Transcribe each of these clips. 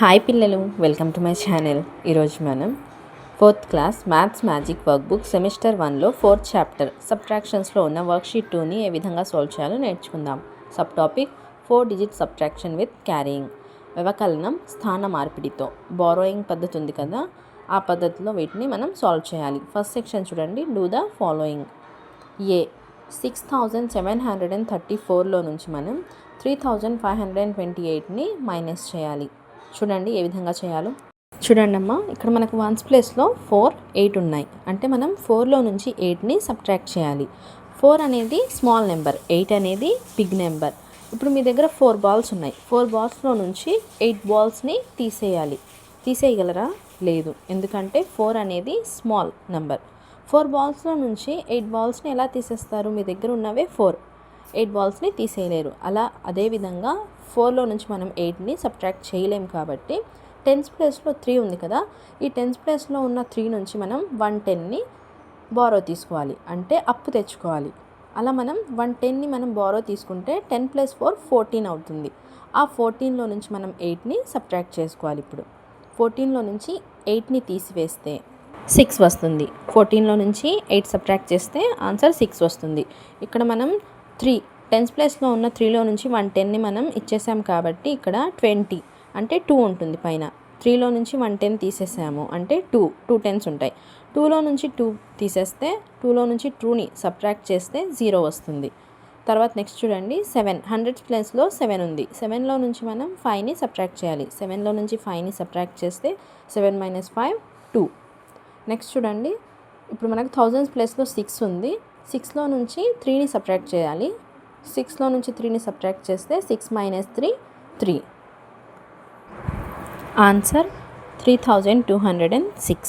Hi పిల్లలు, welcome to my channel. ఈరోజు మనం 4th class maths magic workbook semester 1లో 4th చాప్టర్ సబ్ట్రాక్షన్స్లో ఉన్న వర్క్షీట్ 2ని ఏ విధంగా సాల్వ్ చేయాలో నేర్చుకుందాం. Sub topic 4 digit subtraction with carrying. వ్యవకలనం స్థాన మార్పిడితో. బారోయింగ్ పద్ధతి ఉంది కదా, ఆ పద్ధతిలో వీటిని మనం సాల్వ్ చేయాలి. ఫస్ట్ సెక్షన్ చూడండి. Do the following. ఏ 6734లో నుంచి మనం 3528ని మైనస్ చేయాలి. చూడండి ఏ విధంగా చేయాలో. చూడండి అమ్మా, ఇక్కడ మనకు వన్స్ ప్లేస్లో 4, 8 ఉన్నాయి. అంటే మనం 4లో నుంచి 8ని సబ్ట్రాక్ట్ చేయాలి. 4 అనేది స్మాల్ నెంబర్, 8 అనేది బిగ్ నెంబర్. ఇప్పుడు మీ దగ్గర 4 బాల్స్ ఉన్నాయి. 4 బాల్స్లో నుంచి 8 బాల్స్ని తీసేయాలి. తీసేయగలరా? లేదు, ఎందుకంటే 4 అనేది స్మాల్ నెంబర్. 4 బాల్స్లో నుంచి 8 బాల్స్ని ఎలా తీసేస్తారు? మీ దగ్గర ఉన్నవే 4, 8 బాల్స్ని తీసేయలేరు. అదేవిధంగా 4లో నుంచి మనం 8ని సబ్ట్రాక్ట్ చేయలేము కాబట్టి 10th ప్లేస్లో 3 ఉంది కదా, ఈ 10th ప్లేస్లో ఉన్న 3 నుంచి మనం 110ని బారో తీసుకోవాలి, అంటే అప్పు తెచ్చుకోవాలి. అలా మనం 110ని మనం బారో తీసుకుంటే 10 + 4 14 అవుతుంది. ఆ 14లో నుంచి మనం 8ని సబ్ట్రాక్ట్ చేసుకోవాలి. ఇప్పుడు 14లో నుంచి 8ని తీసివేస్తే 6 వస్తుంది. 14లో నుంచి 8 సబ్ట్రాక్ట్ చేస్తే ఆన్సర్ 6 వస్తుంది. ఇక్కడ మనం 10th ప్లేస్లో ఉన్న 3లో నుంచి 110ని మనం ఇచ్చేసాం కాబట్టి ఇక్కడ 20 అంటే 2 ఉంటుంది పైన. 3లో నుంచి 110 తీసేసాము అంటే 2 10s ఉంటాయి. 2లో నుంచి 2 తీసేస్తే 2లో నుంచి 2ని సబ్ట్రాక్ట్ చేస్తే 0 వస్తుంది. తర్వాత నెక్స్ట్ చూడండి. 100th ప్లేస్లో 7 ఉంది. 7లో నుంచి మనం 5ని సబ్ట్రాక్ట్ చేయాలి. 7లో నుంచి 5ని సబ్ట్రాక్ట్ చేస్తే 7 - 5 2. నెక్స్ట్ చూడండి, ఇప్పుడు మనకు 1000th ప్లేస్లో 6 ఉంది. 6లో నుంచి 3ని సబ్ట్రాక్ట్ చేయాలి. 6లో నుంచి 3ని సబ్ట్రాక్ట్ చేస్తే 6 - 3 3. ఆన్సర్ 3206.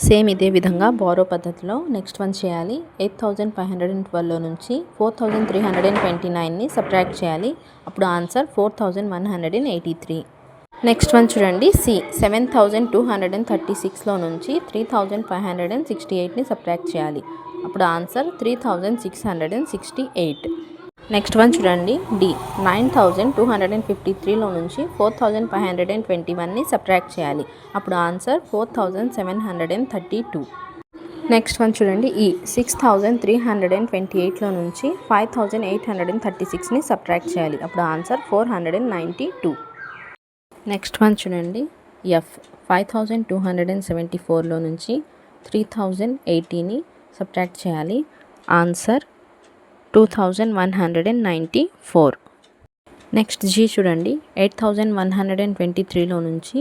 సేమ్ ఇదే విధంగా బారో పద్ధతిలో నెక్స్ట్ వన్ చేయాలి. 8512లో నుంచి 4329ని సబ్ట్రాక్ట్ చేయాలి. అప్పుడు ఆన్సర్ 4183. నెక్స్ట్ వన్ చూడండి. సి 7236లో నుంచి 3568ని సబ్ట్రాక్ట్ చేయాలి. అప్పుడు ఆన్సర్ 3668. నెక్స్ట్ వన్ చూడండి. డి 9253లో నుంచి 4521ని సబ్ట్రాక్ట్ చేయాలి. అప్పుడు ఆన్సర్ 4732. నెక్స్ట్ వన్ చూడండి. ఈ 6328లో నుంచి 5836ని సబ్ట్రాక్ట్ చేయాలి. అప్పుడు ఆన్సర్ 492. నెక్స్ట్ వన్ చూడండి. ఎఫ్ 5274లో నుంచి 3080ని సబ్ట్రాక్ట్ చేయాలి. ఆన్సర్ 2194. నెక్స్ట్ జీ చూడండి. 8123లో నుంచి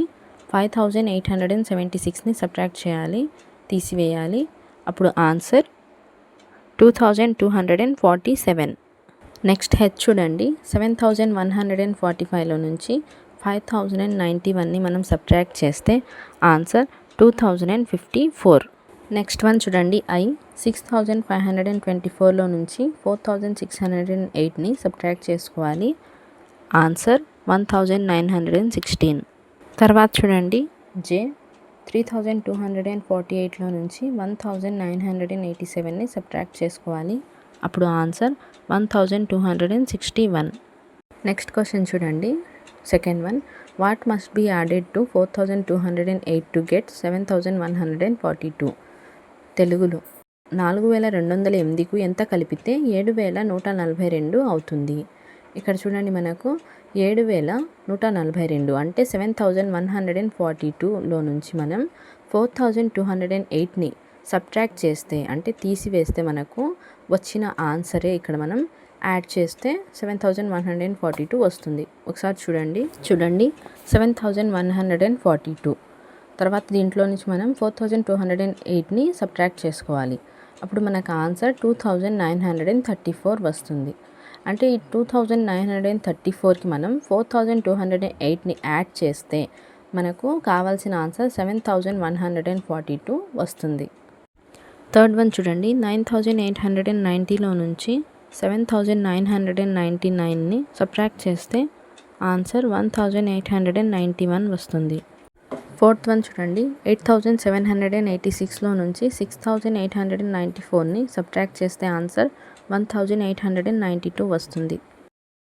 5876ని సబ్ట్రాక్ట్ చేయాలి, తీసివేయాలి. అప్పుడు ఆన్సర్ 2247. నెక్స్ట్ హెచ్ చూడండి. 7145లో నుంచి 5091ని మనం సబ్ట్రాక్ట్ చేస్తే ఆన్సర్ 2054. నెక్స్ట్ వన్ చూడండి. ఐ 6524లో నుంచి 4608ని సబ్ట్రాక్ట్ చేసుకోవాలి. ఆన్సర్ 1916. తర్వాత చూడండి. జే 3248లో నుంచి 1987ని సబ్ట్రాక్ట్ చేసుకోవాలి. అప్పుడు ఆన్సర్ 1261. నెక్స్ట్ క్వశ్చన్ చూడండి. Second one. What must be added to 4208 to get 7142? తెలుగులో 4208కు ఎంత కలిపితే 7142 అవుతుంది. ఇక్కడ చూడండి, మనకు 7142 అంటే 7142లో నుంచి మనం 4208ని సబ్ట్రాక్ట్ చేస్తే అంటే తీసివేస్తే మనకు వచ్చిన ఆన్సరే ఇక్కడ మనం యాడ్ చేస్తే 7142 వస్తుంది. ఒకసారి చూడండి 7142. తర్వాత దీంట్లో నుంచి మనం 4208ని సబ్ట్రాక్ట్ చేసుకోవాలి. అప్పుడు మనకు ఆన్సర్ 2934 వస్తుంది. అంటే ఈ 2934కి మనం 4208ని యాడ్ చేస్తే మనకు కావాల్సిన ఆన్సర్ 7142 వస్తుంది. థర్డ్ వన్ చూడండి. 9890లో నుంచి 7999ని సబ్ట్రాక్ట్ చేస్తే ఆన్సర్ 1891 వస్తుంది. ఫోర్త్ వన్ చూడండి. 8786లో నుంచి 6894ని సబ్ట్రాక్ట్ చేస్తే ఆన్సర్ 1892 వస్తుంది.